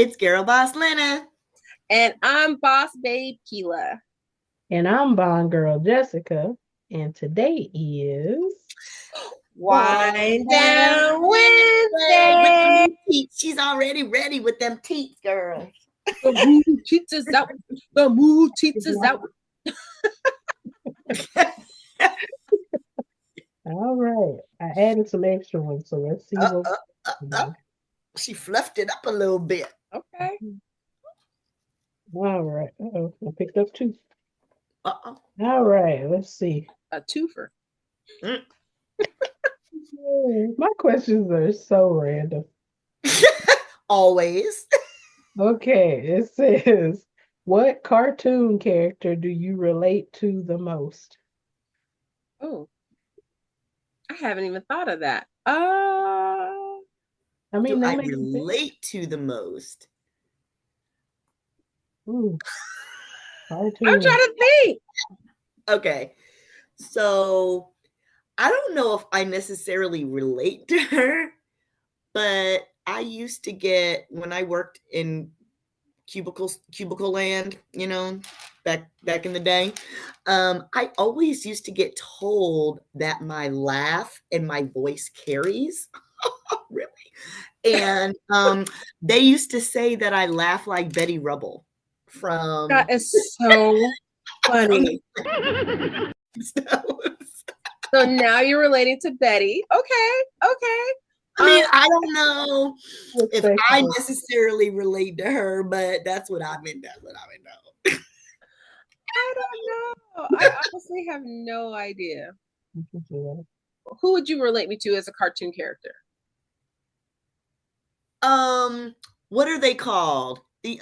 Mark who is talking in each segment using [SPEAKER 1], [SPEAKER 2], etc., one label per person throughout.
[SPEAKER 1] It's Girl Boss Lena.
[SPEAKER 2] And I'm Boss Babe Kealah.
[SPEAKER 3] And I'm Bond Girl Jessica. And today is
[SPEAKER 2] Whine Down
[SPEAKER 1] Wednesday with them
[SPEAKER 2] Wednesday.
[SPEAKER 1] new teeth. She's already ready with them teeth, girl.
[SPEAKER 2] The mood teats is out. The mood teats is out.
[SPEAKER 3] all right. I added some extra ones, so let's see what
[SPEAKER 1] She fluffed it up a little bit.
[SPEAKER 2] Okay.
[SPEAKER 3] all right. Uh-oh. I picked up two.
[SPEAKER 1] Uh-oh.
[SPEAKER 3] All right, let's see.
[SPEAKER 2] A twofer.
[SPEAKER 3] My questions are so random.
[SPEAKER 1] Always.
[SPEAKER 3] Okay, it says, what cartoon character do you relate to the most?
[SPEAKER 2] Oh, I haven't even thought of that.
[SPEAKER 3] I mean,
[SPEAKER 1] Do
[SPEAKER 3] they
[SPEAKER 1] I
[SPEAKER 3] make
[SPEAKER 1] relate to the most?
[SPEAKER 3] Ooh,
[SPEAKER 2] I'm
[SPEAKER 3] cartoon.
[SPEAKER 2] trying to think.
[SPEAKER 1] Okay. So I don't know if I necessarily relate to her, but I used to get, when I worked in cubicle land, back in the day, I always used to get told that my laugh and my voice carries. Really? And they used to say that I laugh like Betty Rubble from
[SPEAKER 2] That is so funny. So now you're relating to Betty. Okay.
[SPEAKER 1] I mean, I don't know if I
[SPEAKER 3] Respectful.
[SPEAKER 1] necessarily relate to her, but that's what I meant. That's what I would know.
[SPEAKER 2] I don't know. I honestly have no idea. Who would you relate me to as a cartoon character?
[SPEAKER 1] What are they called? The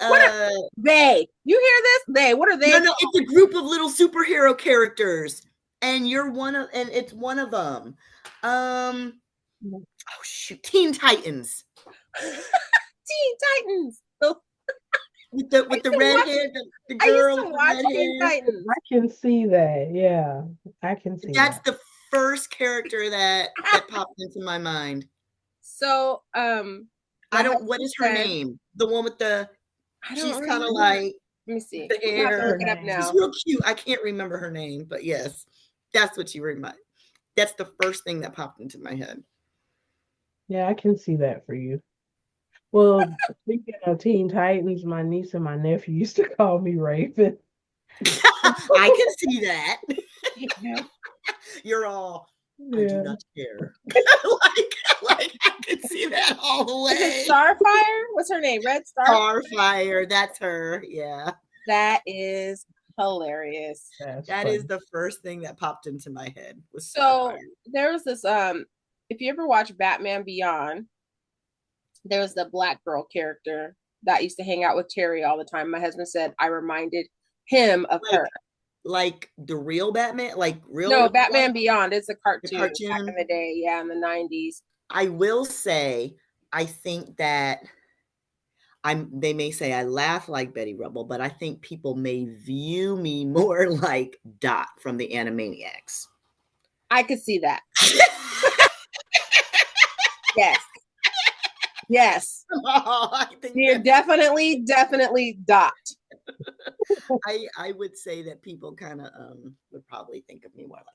[SPEAKER 2] They. You hear this? They. What are they?
[SPEAKER 1] No, it's a group of little superhero characters, and it's one of them. Oh shoot, Teen Titans.
[SPEAKER 2] Teen Titans.
[SPEAKER 1] With the red hair, the girl with the red
[SPEAKER 2] Teen
[SPEAKER 1] hair.
[SPEAKER 2] Titans.
[SPEAKER 3] I can see that. Yeah, I can see
[SPEAKER 1] That's
[SPEAKER 3] that.
[SPEAKER 1] the first character that popped into my mind.
[SPEAKER 2] So,
[SPEAKER 1] what is her name? The one with she's kind of like,
[SPEAKER 2] let me see.
[SPEAKER 1] The hair.
[SPEAKER 2] Look it up now.
[SPEAKER 1] She's real cute. I can't remember her name, but yes, that's what you remind. That's the first thing that popped into my head.
[SPEAKER 3] Yeah, I can see that for you. Well, speaking of Teen Titans, my niece and my nephew used to call me Raven.
[SPEAKER 1] I can see that.
[SPEAKER 2] Yeah.
[SPEAKER 1] You're all,
[SPEAKER 3] Yeah.
[SPEAKER 1] I do not care. like I can see that all the way.
[SPEAKER 2] Is it Starfire? What's her name? Red
[SPEAKER 1] Starfire. That's her. Yeah.
[SPEAKER 2] That is hilarious.
[SPEAKER 1] That is the first thing that popped into my head.
[SPEAKER 2] So there was this if you ever watch Batman Beyond, there was the black girl character that used to hang out with Terry all the time. My husband said I reminded him of her.
[SPEAKER 1] Like the real Batman?
[SPEAKER 2] No, Batman Beyond. It's a cartoon back in the day. Yeah, in the 90s.
[SPEAKER 1] I will say, I think that they may say I laugh like Betty Rubble, but I think people may view me more like Dot from the Animaniacs.
[SPEAKER 2] I could see that. Yes.
[SPEAKER 1] Oh,
[SPEAKER 2] you're definitely Dot.
[SPEAKER 1] I would say that people kind of would probably think of me more like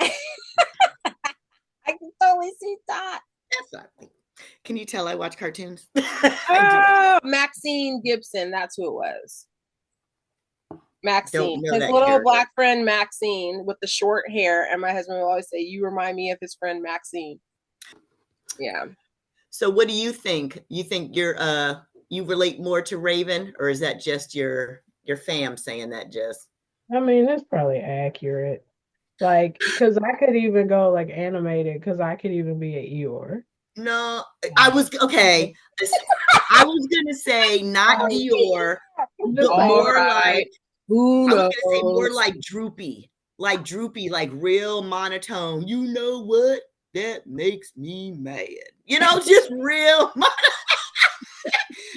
[SPEAKER 2] that. I can totally see Dot.
[SPEAKER 1] That's what I think. Can you tell I watch cartoons?
[SPEAKER 2] Maxine Gibson, that's who it was. Maxine, his little
[SPEAKER 1] character.
[SPEAKER 2] Black friend Maxine with the short hair, and my husband will always say, "You remind me of his friend Maxine." Yeah.
[SPEAKER 1] So, what do you think? You think you relate more to Raven, or is that just your fam saying that? Just,
[SPEAKER 3] I mean, that's probably accurate. Like, because I could even go like animated, because I could even be an Eeyore.
[SPEAKER 1] No, I was okay. I was gonna say not Eeyore, but more like I was gonna say more like Droopy, like real monotone. You know what? That makes me mad. Just real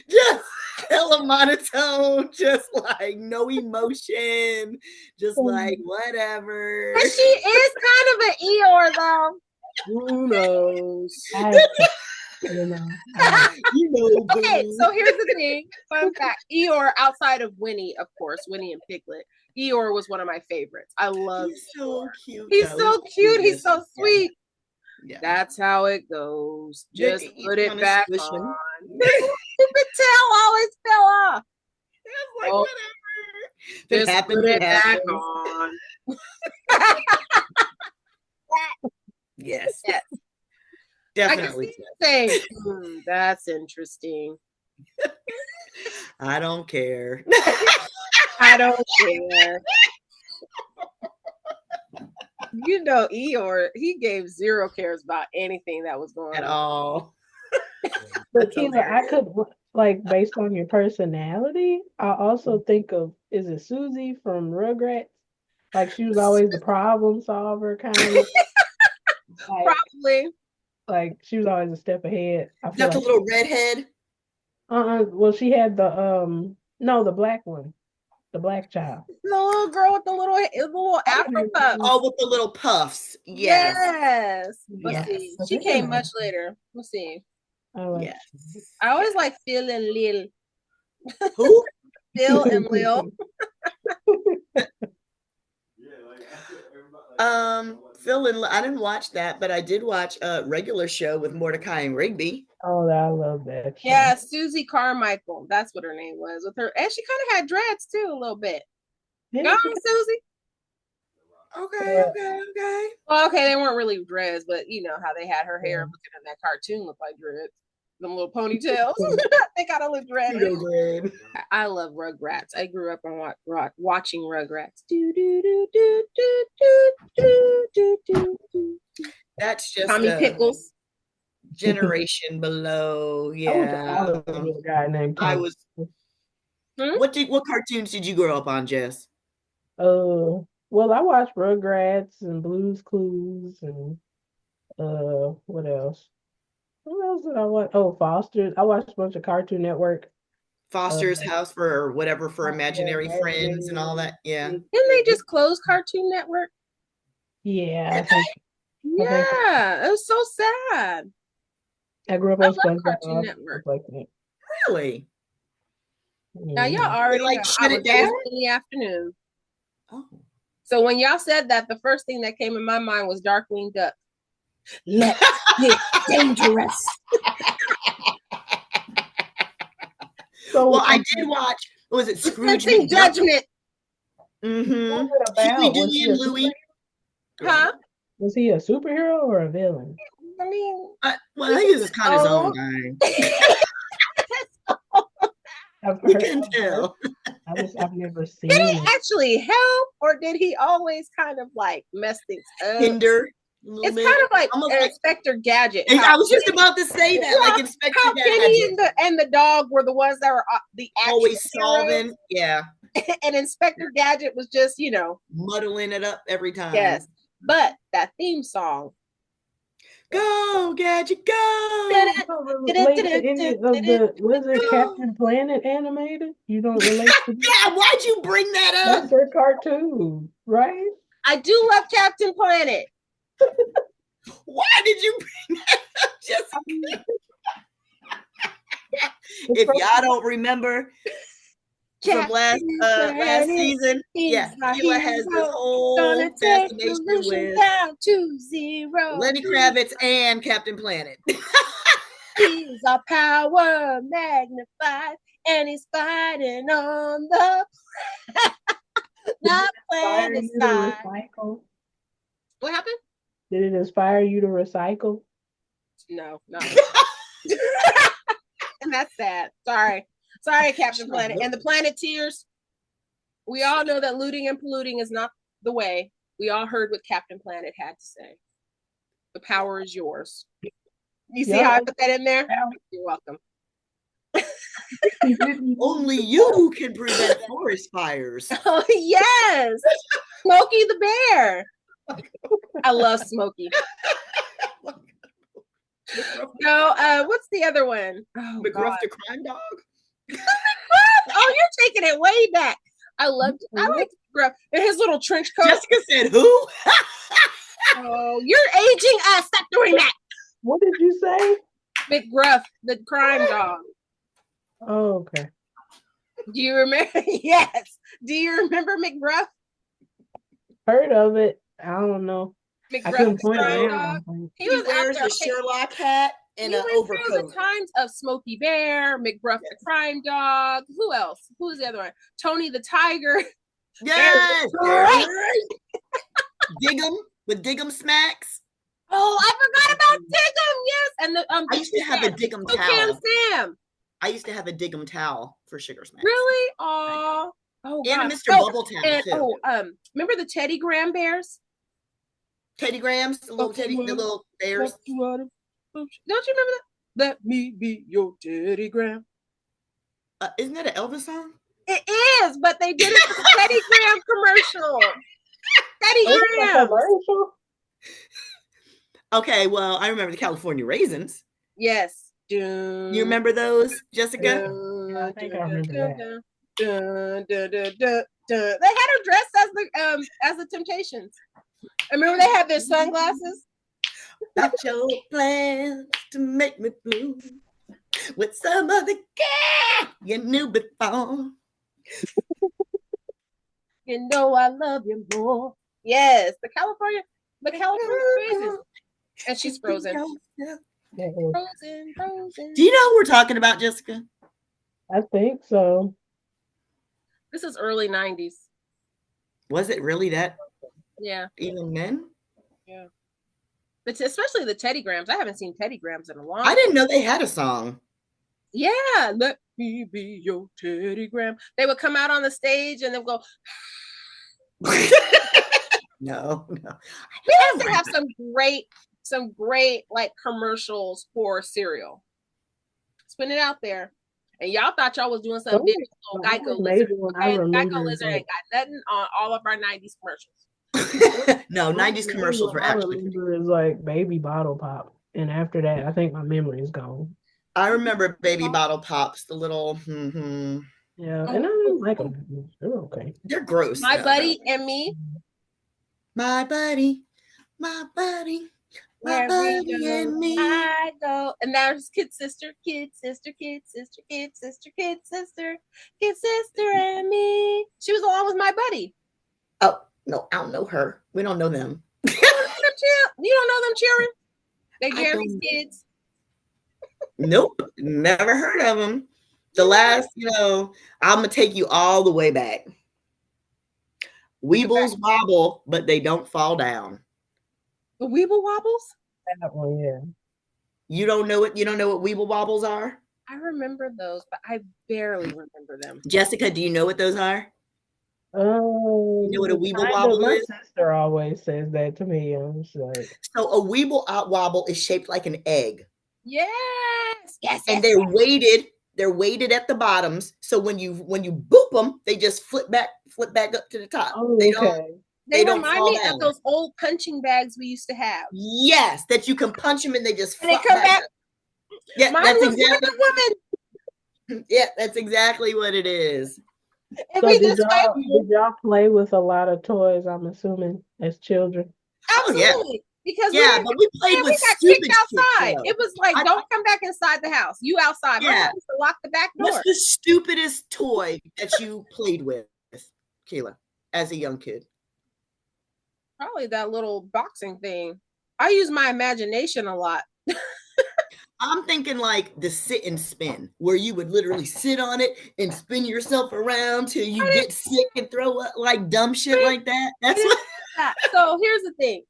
[SPEAKER 1] just hella monotone, just like no emotion, just like whatever.
[SPEAKER 2] But she is kind of an Eeyore though. Who knows?
[SPEAKER 3] I don't know.
[SPEAKER 1] You know,
[SPEAKER 2] Okay,
[SPEAKER 1] boo.
[SPEAKER 2] so here's the thing. Fun fact. Eeyore, outside of Winnie, of course, Winnie and Piglet, Eeyore was one of my favorites. I love
[SPEAKER 1] He's so cute.
[SPEAKER 2] He's
[SPEAKER 1] though.
[SPEAKER 2] so cute. He's so
[SPEAKER 1] Yeah.
[SPEAKER 2] sweet.
[SPEAKER 1] Yeah.
[SPEAKER 2] That's how it goes.
[SPEAKER 1] Good
[SPEAKER 2] Just
[SPEAKER 1] to eat
[SPEAKER 2] put it
[SPEAKER 1] on his
[SPEAKER 2] back
[SPEAKER 1] cushion.
[SPEAKER 2] on. Stupid tail always fell off.
[SPEAKER 1] It's like,
[SPEAKER 2] Oh,
[SPEAKER 1] whatever. If it
[SPEAKER 2] just
[SPEAKER 1] happens,
[SPEAKER 2] put
[SPEAKER 1] it
[SPEAKER 2] it back
[SPEAKER 1] happens.
[SPEAKER 2] on.
[SPEAKER 1] Yes.
[SPEAKER 2] Yes.
[SPEAKER 1] Definitely.
[SPEAKER 2] I can see that's interesting.
[SPEAKER 1] I don't care.
[SPEAKER 2] I don't care. You know, Eeyore, he gave 0 cares about anything that was going
[SPEAKER 1] At
[SPEAKER 2] on.
[SPEAKER 1] all.
[SPEAKER 3] But Kealah, I could like based on your personality, I also think of is it Susie from Rugrats? Like she was always the problem solver kind of.
[SPEAKER 2] Probably.
[SPEAKER 3] Like she was always a step ahead. I feel
[SPEAKER 1] Not the
[SPEAKER 3] like
[SPEAKER 1] little redhead.
[SPEAKER 3] well she had the no, the black one. The black child.
[SPEAKER 2] The little girl with the little Afro puff.
[SPEAKER 1] Oh, with the little puffs. Yes.
[SPEAKER 2] Yes. Let's
[SPEAKER 1] Yes.
[SPEAKER 2] see. She came much later. Let's see.
[SPEAKER 1] Yes.
[SPEAKER 2] I always like Phil and Lil.
[SPEAKER 1] Who?
[SPEAKER 2] Phil and Lil.
[SPEAKER 1] Phil and I didn't watch that, but I did watch a regular show with Mordecai and Rigby.
[SPEAKER 3] Oh, I love that show.
[SPEAKER 2] Yeah, Susie Carmichael. That's what her name was with her. And she kind of had dreads too, a little bit. Go on, Susie.
[SPEAKER 1] Okay.
[SPEAKER 2] Well, okay, they weren't really dreads, but you know how they had her hair looking in that cartoon look like dreads. Them little ponytails. They gotta look dready. I love Rugrats. I grew up on watching Rugrats.
[SPEAKER 1] That's just
[SPEAKER 2] Tommy Pickles.
[SPEAKER 1] Generation below. Yeah.
[SPEAKER 3] I was a guy named Tommy.
[SPEAKER 1] I was. What cartoons did you grow up on, Jess?
[SPEAKER 3] Well, I watched Rugrats and Blue's Clues and what else? What else did I watch? Oh, Foster's. I watched a bunch of Cartoon Network.
[SPEAKER 1] Foster's House for whatever for imaginary friends and all that. Yeah.
[SPEAKER 2] Didn't they just close Cartoon Network?
[SPEAKER 3] Yeah, I think.
[SPEAKER 2] Yeah, it was so sad.
[SPEAKER 3] I grew up on
[SPEAKER 2] Cartoon Network.
[SPEAKER 3] Like that.
[SPEAKER 1] Really?
[SPEAKER 2] Now y'all already
[SPEAKER 1] like shut it down
[SPEAKER 2] in the afternoon.
[SPEAKER 1] Oh.
[SPEAKER 2] So when y'all said that, the first thing that came in my mind was Darkwing Duck. Let's get dangerous.
[SPEAKER 1] So, well, I did watch. Was it Scrooge
[SPEAKER 2] Judgment?
[SPEAKER 1] Mm-hmm.
[SPEAKER 3] Was
[SPEAKER 1] Louie.
[SPEAKER 2] Huh?
[SPEAKER 3] Was he a superhero or a villain?
[SPEAKER 2] I mean,
[SPEAKER 1] well, he was kind of his own guy. You can tell.
[SPEAKER 3] I've never seen.
[SPEAKER 2] Did he actually help, or did he always kind of like mess things up?
[SPEAKER 1] Hinder.
[SPEAKER 2] It's kind of like Inspector Gadget.
[SPEAKER 1] I was just about to say that, like Inspector Gadget.
[SPEAKER 2] Penny and the dog were the ones that were the
[SPEAKER 1] always solving. Yeah.
[SPEAKER 2] And Inspector Gadget was just,
[SPEAKER 1] muddling it up every time.
[SPEAKER 2] Yes, but that theme song.
[SPEAKER 1] Go, Gadget, go!
[SPEAKER 3] Relate to any of was it Captain Planet animated? You don't relate to
[SPEAKER 1] Yeah, why'd you bring that up?
[SPEAKER 3] That's their cartoon, right?
[SPEAKER 2] I do love Captain Planet.
[SPEAKER 1] Why did you bring that up, Jessica? If y'all don't remember from last season, Kealah has this whole fascination with
[SPEAKER 2] down to 0.
[SPEAKER 1] Lenny Kravitz and Captain Planet.
[SPEAKER 2] He's a power magnified, and he's fighting on the planet side. What happened?
[SPEAKER 3] Did it inspire you to recycle?
[SPEAKER 2] No, not. And that's sad. Sorry, Captain Planet and the Planeteers. We all know that looting and polluting is not the way. We all heard what Captain Planet had to say. The power is yours. You see how I put that in there? You're welcome.
[SPEAKER 1] Only you can prevent forest fires.
[SPEAKER 2] Oh, yes. Smokey the Bear. I love Smokey. No, what's the other one? Oh,
[SPEAKER 1] McGruff the Crime Dog?
[SPEAKER 2] Oh, you're taking it way back. I like McGruff. And his little trench coat.
[SPEAKER 1] Jessica said who?
[SPEAKER 2] Oh, you're aging us. Stop doing that.
[SPEAKER 3] What did you say?
[SPEAKER 2] McGruff, the crime dog.
[SPEAKER 3] Oh, okay.
[SPEAKER 2] Do you remember? Yes. Do you remember McGruff?
[SPEAKER 3] Heard of it. I don't know. I
[SPEAKER 2] McGruff,
[SPEAKER 3] couldn't
[SPEAKER 2] the
[SPEAKER 3] point
[SPEAKER 2] crime
[SPEAKER 3] around.
[SPEAKER 2] dog. He
[SPEAKER 1] He
[SPEAKER 2] was out
[SPEAKER 1] wears
[SPEAKER 2] there.
[SPEAKER 1] a Sherlock hat and
[SPEAKER 2] We
[SPEAKER 1] an
[SPEAKER 2] went through
[SPEAKER 1] overcoat.
[SPEAKER 2] the times of Smokey Bear, McGruff the crime dog. Who else? Who was the other one? Tony the tiger.
[SPEAKER 1] Yes, right. Diggum with Diggum smacks.
[SPEAKER 2] Oh, I forgot about Diggum. Yes, and the
[SPEAKER 1] I used to have a Diggum towel.
[SPEAKER 2] Sam.
[SPEAKER 1] I used to have a Diggum towel for Sugar Smacks.
[SPEAKER 2] Really? Oh,
[SPEAKER 1] and
[SPEAKER 2] God.
[SPEAKER 1] a Mr. Bubble towel too.
[SPEAKER 2] Remember the Teddy Graham bears?
[SPEAKER 1] Teddy Grahams, the little bears.
[SPEAKER 2] Don't you remember that? Let me be your Teddy Graham.
[SPEAKER 1] Isn't that an Elvis song?
[SPEAKER 2] It is, but they did it for the Teddy Graham commercial. Teddy Graham.
[SPEAKER 1] Okay, well, I remember the California Raisins.
[SPEAKER 2] Yes.
[SPEAKER 1] You remember those, Jessica?
[SPEAKER 3] I think I remember that.
[SPEAKER 2] They had her dressed as the Temptations. I remember they had their sunglasses.
[SPEAKER 1] About your plans to make me blue with some other guy you knew before.
[SPEAKER 2] You know I love you more. Yes, the California Raisins. And she's frozen. Frozen.
[SPEAKER 1] Do you know who we're talking about, Jessica?
[SPEAKER 3] I think so.
[SPEAKER 2] This is early 90s.
[SPEAKER 1] Was it really that?
[SPEAKER 2] Yeah.
[SPEAKER 1] Even then?
[SPEAKER 2] Yeah. But especially the Teddy Grahams. I haven't seen Teddy Grahams in a long time.
[SPEAKER 1] I didn't know they had a song.
[SPEAKER 2] Yeah. Let me be your Teddy Graham. They would come out on the stage and they'll go.
[SPEAKER 1] No.
[SPEAKER 2] We also have some great like commercials for cereal. Spin it out there. And y'all thought y'all was doing something big. Geico Lizard. Okay? Geico Lizard ain't got nothing on all of our 90s commercials.
[SPEAKER 1] No, 90s commercials were actually.
[SPEAKER 3] I remember is like Baby Bottle Pop. And after that, I think my memory is gone.
[SPEAKER 1] I remember Baby Bottle Pops, the little.
[SPEAKER 3] Yeah, and I didn't like them. They're okay.
[SPEAKER 1] They're gross.
[SPEAKER 2] My buddy and me.
[SPEAKER 1] My buddy. My buddy and me.
[SPEAKER 2] I go. And there's kid sister, and me. She was along with my buddy.
[SPEAKER 1] Oh, no, I don't know her. We don't know them.
[SPEAKER 2] You don't know them children? They're Jeremy's kids.
[SPEAKER 1] Nope, never heard of them. The last, I'm going to take you all the way back. Weebles wobble, but they don't fall down.
[SPEAKER 2] The Weeble Wobbles?
[SPEAKER 3] That one, yeah.
[SPEAKER 1] You don't know what Weeble Wobbles are?
[SPEAKER 2] I remember those, but I barely remember them.
[SPEAKER 1] Jessica, do you know what those are?
[SPEAKER 3] You
[SPEAKER 1] know what a Weeble Wobble is?
[SPEAKER 3] My sister always says that to me. I'm just like,
[SPEAKER 1] so a Weeble Wobble is shaped like an egg.
[SPEAKER 2] Yes.
[SPEAKER 1] And they're weighted. They're weighted at the bottoms. So when you boop them, they just flip back up to the top.
[SPEAKER 3] Oh,
[SPEAKER 2] They remind me of those old punching bags we used to have.
[SPEAKER 1] Yes, that you can punch them and they just
[SPEAKER 2] and they come back.
[SPEAKER 1] Yeah,
[SPEAKER 2] that's exactly
[SPEAKER 1] woman. Yeah, that's exactly what it is.
[SPEAKER 3] So did y'all play with a lot of toys, I'm assuming, as children?
[SPEAKER 2] Absolutely.
[SPEAKER 1] Oh, yeah.
[SPEAKER 2] Because
[SPEAKER 1] but we played with
[SPEAKER 2] got kicked outside. It was like, don't come back inside the house. You outside. My mom used to lock the back door.
[SPEAKER 1] What's the stupidest toy that you played with, Kealah, as a young kid?
[SPEAKER 2] Probably that little boxing thing. I use my imagination a lot.
[SPEAKER 1] I'm thinking like the sit and spin, where you would literally sit on it and spin yourself around till you get sick and throw up like dumb shit like that. That's what.
[SPEAKER 2] So here's the thing.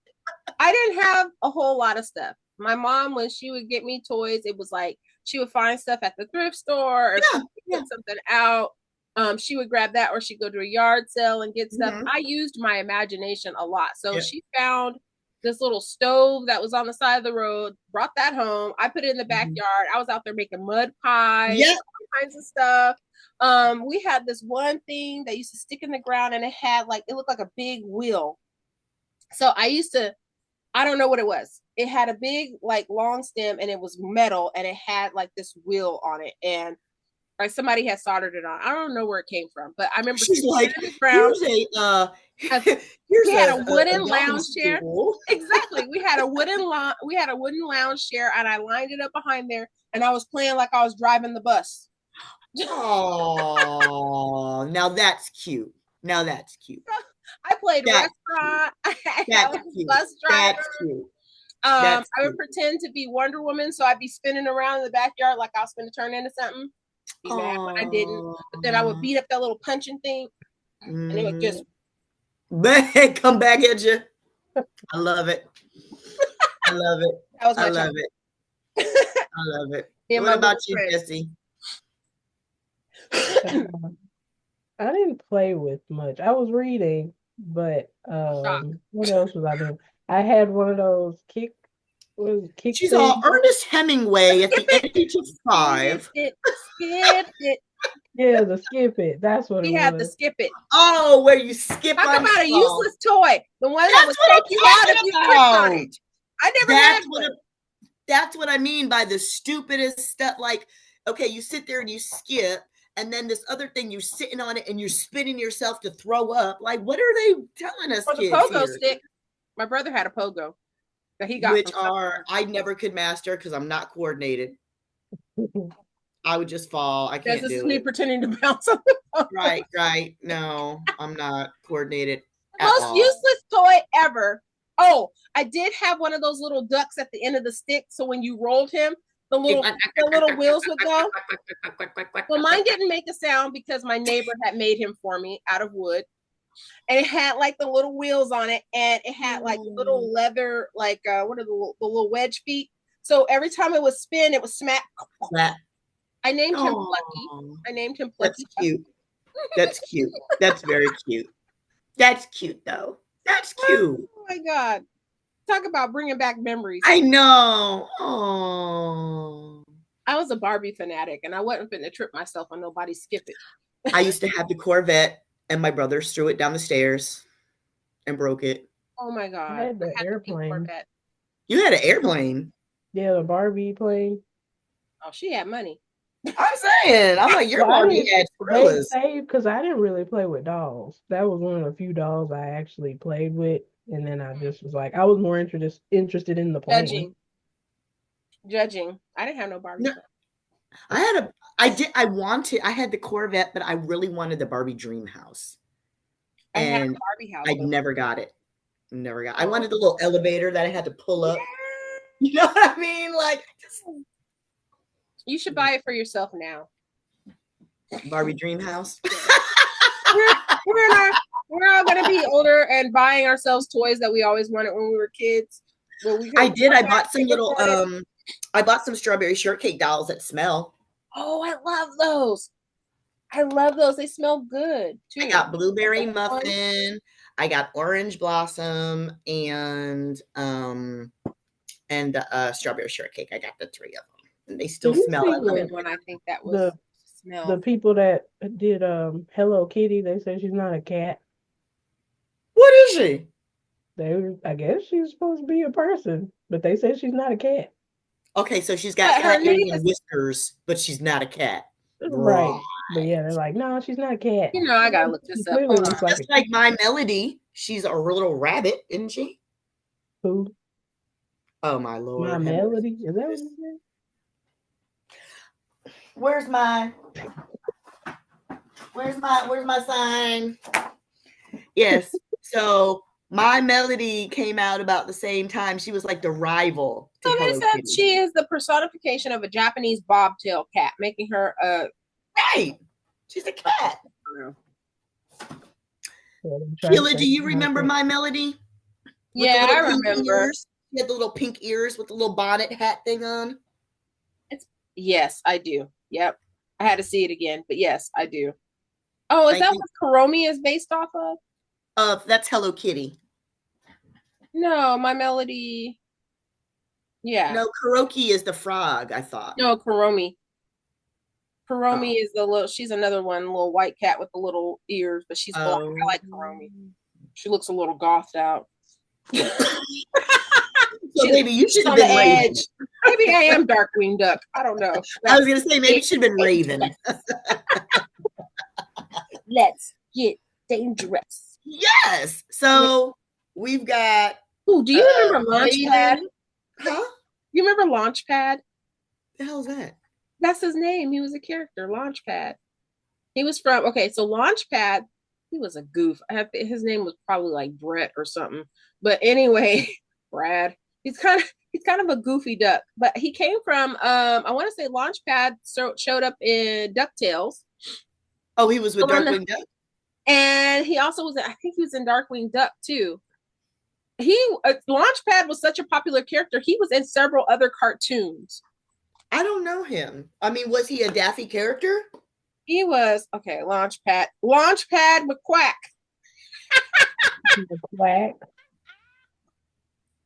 [SPEAKER 2] I didn't have a whole lot of stuff. My mom, when she would get me toys, it was like she would find stuff at the thrift store or get something out. She would grab that, or she'd go to a yard sale and get stuff. I used my imagination a lot. So she found this little stove that was on the side of the road, brought that home. I put it in the backyard. I was out there making mud pies, all kinds of stuff. We had this one thing that used to stick in the ground, and it looked like a big wheel. So I don't know what it was. It had a big, like, long stem, and it was metal, and it had like this wheel on it. And Like somebody had soldered it on. I don't know where it came from, but I remember
[SPEAKER 1] She's
[SPEAKER 2] sitting
[SPEAKER 1] like,
[SPEAKER 2] on the ground.
[SPEAKER 1] here's
[SPEAKER 2] We had a
[SPEAKER 1] a
[SPEAKER 2] wooden
[SPEAKER 1] yachting
[SPEAKER 2] lounge chair.
[SPEAKER 1] stool.
[SPEAKER 2] Exactly. We had a wooden lounge chair, and I lined it up behind there, and I was playing like I was driving the bus.
[SPEAKER 1] Oh, now that's cute. Now that's cute.
[SPEAKER 2] I played
[SPEAKER 1] That's
[SPEAKER 2] restaurant. I
[SPEAKER 1] That's
[SPEAKER 2] was a
[SPEAKER 1] cute.
[SPEAKER 2] bus driver.
[SPEAKER 1] That's cute.
[SPEAKER 2] I would
[SPEAKER 1] cute.
[SPEAKER 2] pretend to be Wonder Woman, so I'd be spinning around in the backyard like I was going to turn into something. Be mad when I didn't, but then I would beat up that little punching thing, and it would just
[SPEAKER 1] come back at you. I love it. I love it.
[SPEAKER 2] that was my
[SPEAKER 1] I love
[SPEAKER 2] time.
[SPEAKER 1] it. I love it. What about you, Jesse?
[SPEAKER 3] I didn't play with much. I was reading, but what else was I doing? I had one of those kick
[SPEAKER 1] She's
[SPEAKER 3] things.
[SPEAKER 1] all Ernest Hemingway at the age of 5.
[SPEAKER 2] Skip it.
[SPEAKER 3] Yeah, the skip it. That's what
[SPEAKER 2] He
[SPEAKER 3] it
[SPEAKER 2] had
[SPEAKER 3] was.
[SPEAKER 2] to skip it.
[SPEAKER 1] Oh, where you skip
[SPEAKER 2] Talk
[SPEAKER 1] on
[SPEAKER 2] about a
[SPEAKER 1] songs.
[SPEAKER 2] useless toy. The one that would take you out if you clicked on it. I never had one.
[SPEAKER 1] That's what I mean by the stupidest stuff. Like, okay, you sit there and you skip, and then this other thing, you're sitting on it and you're spinning yourself to throw up. Like, what are they telling us?
[SPEAKER 2] Or the
[SPEAKER 1] kids
[SPEAKER 2] pogo
[SPEAKER 1] here?
[SPEAKER 2] stick. My brother had a pogo that he got.
[SPEAKER 1] Which I never could master because I'm not coordinated. I would just fall. I can't do it.
[SPEAKER 2] This is me pretending to bounce on
[SPEAKER 1] the Right. No, I'm not coordinated.
[SPEAKER 2] Most useless toy ever. Oh, I did have one of those little ducks at the end of the stick. So when you rolled him, the little wheels would go. Well, mine didn't make a sound because my neighbor had made him for me out of wood. And it had like the little wheels on it, and it had like little leather, like what are the little wedge feet? So every time it would spin, it would smack. I named him Plucky.
[SPEAKER 1] That's cute. That's cute. That's very cute. That's cute, though. That's cute.
[SPEAKER 2] Oh my God. Talk about bringing back memories.
[SPEAKER 1] I know. Oh.
[SPEAKER 2] I was a Barbie fanatic, and I wasn't finna trip myself on nobody skip it.
[SPEAKER 1] I used to have the Corvette, and my brother threw it down the stairs and broke it.
[SPEAKER 2] Oh my God.
[SPEAKER 3] I had the airplane.
[SPEAKER 1] You had an airplane?
[SPEAKER 3] Yeah, the Barbie plane.
[SPEAKER 2] Oh, she had money.
[SPEAKER 1] I'm saying, I'm like, your Barbie had gorillas.
[SPEAKER 3] Because I didn't really play with dolls. That was one of the few dolls I actually played with, and then I just was like, I was more interested in the plane.
[SPEAKER 2] Judging. I didn't have no Barbie. No,
[SPEAKER 1] I had the Corvette, but I really wanted the Barbie dream house. And
[SPEAKER 2] I had a Barbie house.
[SPEAKER 1] I never got it. I wanted the little elevator that I had to pull up. You know what I mean? Like,
[SPEAKER 2] you should buy it for yourself now.
[SPEAKER 1] Barbie dream house.
[SPEAKER 2] we're all gonna be older and buying ourselves toys that we always wanted when we were kids.
[SPEAKER 1] I did. I bought some little I bought some strawberry shortcake dolls that smell.
[SPEAKER 2] Oh, I love those. They smell good too.
[SPEAKER 1] I got blueberry muffin. I got orange blossom and strawberry shortcake. I got the 3 of them. And they still smell.
[SPEAKER 2] One I think that was
[SPEAKER 3] the people that did Hello Kitty. They said she's not a cat.
[SPEAKER 1] What is she?
[SPEAKER 3] I guess she's supposed to be a person, but they said she's not a cat.
[SPEAKER 1] Okay, so she's got cat ears and whiskers, but she's not a cat.
[SPEAKER 3] Right. But yeah, they're like, no, she's not a cat.
[SPEAKER 2] You know, I gotta look this up.
[SPEAKER 1] Just like my Melody, she's a little rabbit, isn't she?
[SPEAKER 3] Who?
[SPEAKER 1] Oh my Lord.
[SPEAKER 3] My Melody? Is that what you said?
[SPEAKER 1] Where's my sign? Yes. So my Melody came out about the same time. She was like the rival.
[SPEAKER 2] So they said she is the personification of a Japanese bobtail cat, making her a
[SPEAKER 1] right. She's a cat. Kealah, do you remember my Melody?
[SPEAKER 2] Yeah, I remember.
[SPEAKER 1] She had the little pink ears with the little bonnet hat thing on.
[SPEAKER 2] Yes, I do. Yep. I had to see it again, but yes, I do. Oh, is that what Kuromi is based off of?
[SPEAKER 1] That's Hello Kitty.
[SPEAKER 2] No, my Melody. Yeah.
[SPEAKER 1] No, Kuroki is the frog, I thought.
[SPEAKER 2] No, Kuromi. Kuromi is she's another one, little white cat with the little ears, but she's black. I like Kuromi. She looks a little gothed out.
[SPEAKER 1] So So maybe you should
[SPEAKER 2] she's
[SPEAKER 1] have
[SPEAKER 2] on the
[SPEAKER 1] been Raven.
[SPEAKER 2] edge. Maybe I am Darkwing Duck. I don't know.
[SPEAKER 1] I was gonna say maybe it should have been Raven.
[SPEAKER 2] Let's get dangerous.
[SPEAKER 1] Yes. So we've got.
[SPEAKER 2] Ooh, do you remember Launchpad?
[SPEAKER 1] Raven. Huh?
[SPEAKER 2] You remember Launchpad?
[SPEAKER 1] The hell's that?
[SPEAKER 2] That's his name. He was a character, Launchpad. He was from, okay, so Launchpad, he was a goof. His name was probably like Brett or something. But anyway, Brad, he's kind of a goofy duck. But he came from, I want to say Launchpad showed up in DuckTales.
[SPEAKER 1] Oh, he was with Darkwing Duck?
[SPEAKER 2] And he also was, I think he was in Darkwing Duck too. Launchpad was such a popular character. He was in several other cartoons.
[SPEAKER 1] I don't know him. I mean, was he a Daffy character?
[SPEAKER 2] He was, okay, Launchpad McQuack.
[SPEAKER 3] McQuack.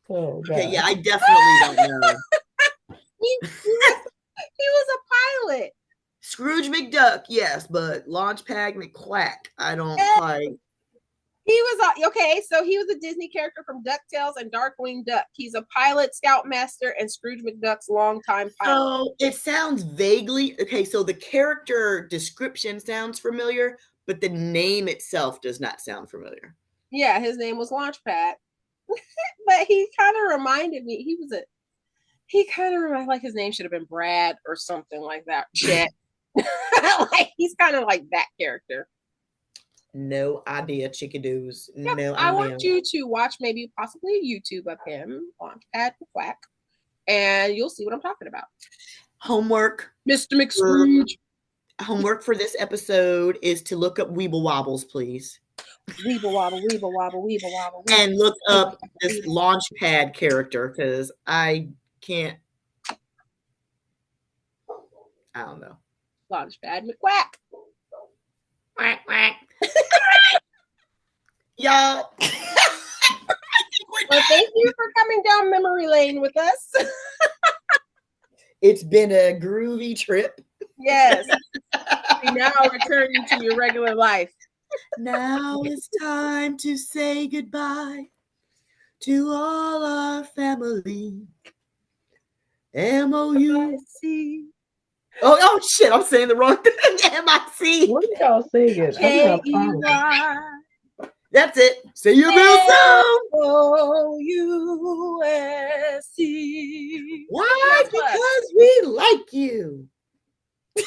[SPEAKER 3] Oh, God.
[SPEAKER 1] Okay, yeah, I definitely don't know.
[SPEAKER 2] He was a pilot.
[SPEAKER 1] Scrooge McDuck, yes, but Launchpad McQuack, I don't quite.
[SPEAKER 2] He was okay. So he was a Disney character from DuckTales and Darkwing Duck. He's a pilot, scoutmaster, and Scrooge McDuck's longtime pilot.
[SPEAKER 1] So it sounds vaguely okay. So the character description sounds familiar, but the name itself does not sound familiar.
[SPEAKER 2] Yeah, his name was Launchpad, but he kind of reminded me. He kind of reminded like his name should have been Brad or something like that. Chet. Like he's kind of like that character.
[SPEAKER 1] No idea, chickadoos.
[SPEAKER 2] Yep,
[SPEAKER 1] No idea.
[SPEAKER 2] I want you to watch maybe possibly a YouTube of him, Launchpad McQuack, and you'll see what I'm talking about.
[SPEAKER 1] Homework.
[SPEAKER 2] Mr. McScrooge.
[SPEAKER 1] Homework for this episode is to look up Weeble Wobbles, please.
[SPEAKER 2] Weeble wobble, weeble wobble, weeble wobble.
[SPEAKER 1] And look up this Launchpad character because I can't. I don't know.
[SPEAKER 2] Launchpad McQuack.
[SPEAKER 1] Quack, quack. Y'all.
[SPEAKER 2] Well, thank you for coming down memory lane with us.
[SPEAKER 1] It's been a groovy trip.
[SPEAKER 2] Yes. We now return you to your regular life.
[SPEAKER 1] Now it's time to say goodbye to all our family. MOUC. Oh shit, I'm saying the wrong thing. MIC.
[SPEAKER 3] What are y'all singing?
[SPEAKER 2] K-E-Y.
[SPEAKER 1] That's it. See you real soon.
[SPEAKER 2] O-U-S-C.
[SPEAKER 1] Why? Because we like you.
[SPEAKER 2] Look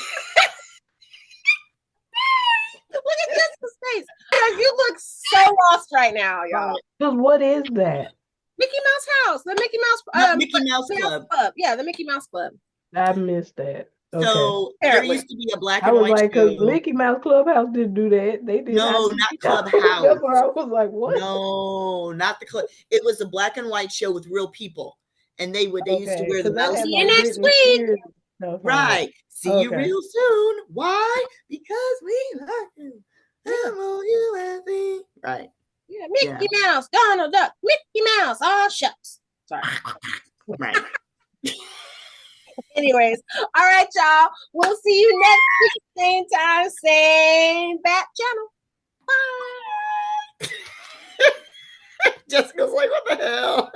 [SPEAKER 2] at Jessica's face. You look so lost right now, y'all.
[SPEAKER 3] Because what is that?
[SPEAKER 2] Mickey Mouse House. The Mickey Mouse
[SPEAKER 1] Mickey Mouse Club.
[SPEAKER 2] Yeah, the Mickey Mouse Club.
[SPEAKER 3] I missed that. Okay.
[SPEAKER 1] So there used to be a black
[SPEAKER 3] I
[SPEAKER 1] and
[SPEAKER 3] was
[SPEAKER 1] white
[SPEAKER 3] like,
[SPEAKER 1] show.
[SPEAKER 3] because Mickey Mouse Clubhouse didn't do that. They did.
[SPEAKER 1] No, not Clubhouse.
[SPEAKER 3] That's where I was like, what?
[SPEAKER 1] No, not the club. It was a black and white show with real people, and they used to wear the mouse.
[SPEAKER 2] See you next week.
[SPEAKER 1] Right. See you real soon. Why? Because we like you. MOUSE. Right.
[SPEAKER 2] Yeah, Mickey Mouse, Donald Duck, Mickey Mouse, all shucks. Sorry.
[SPEAKER 1] Right.
[SPEAKER 2] Anyways, all right, y'all. We'll see you next week, same time, same bat channel. Bye.
[SPEAKER 1] Jessica's like, what the hell?